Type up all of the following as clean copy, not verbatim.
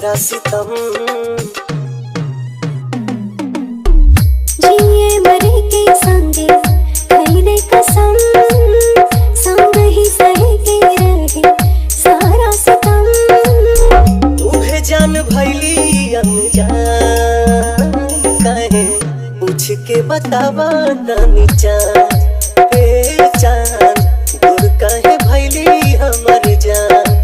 सारा सितम। जिए मरे के संगे खैले कसम, संग ही सहे के रहे सारा सितम। उहे जान भैली अनजान, काहे पूछ के बतावा नानी जान। हे जान दूर काहे भैली हमर जान।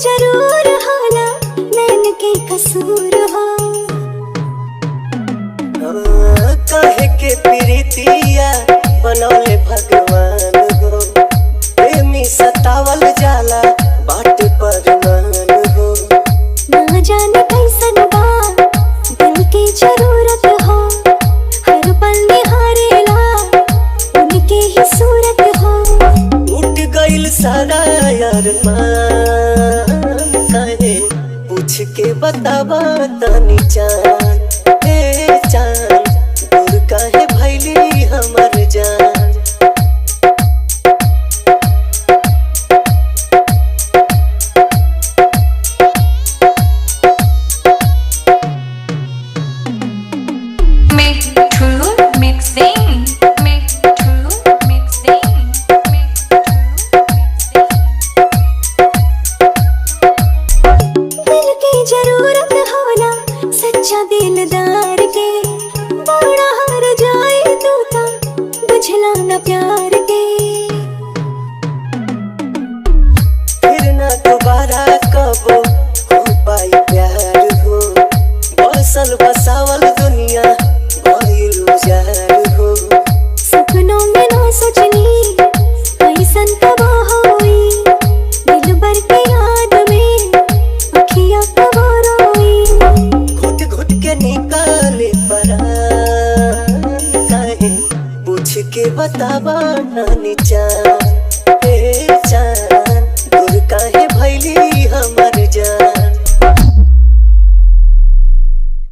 जरूर होला नैन के कसूर हो। काहे के प्रीतिया बनौले भगवान हो। प्रेमी सतावल जाला बाट पर मान हो। ना जाने कैसन बा दिल की जरूरत हो। हर पल निहारेला उनके ही सूरत हो। उठ गइल सारा अरमान, पूछ के बतावा तानी जान। हे जान दूर काहे भैली हमर जान। जरूरत होला सच्चा दिलदार के। बड़ा हार जाए तू ता बुझला न प्यार के। फिर ना दोबारा कबो हो पाई प्यार हो। बसल बसावल दुनिया भइल उजाड़ हो। सपनों में ना सोचनी कैसन कब होई। दिल भर के याद में अखियां निकाले परान, काहे पूछ के बतावा नानी जान।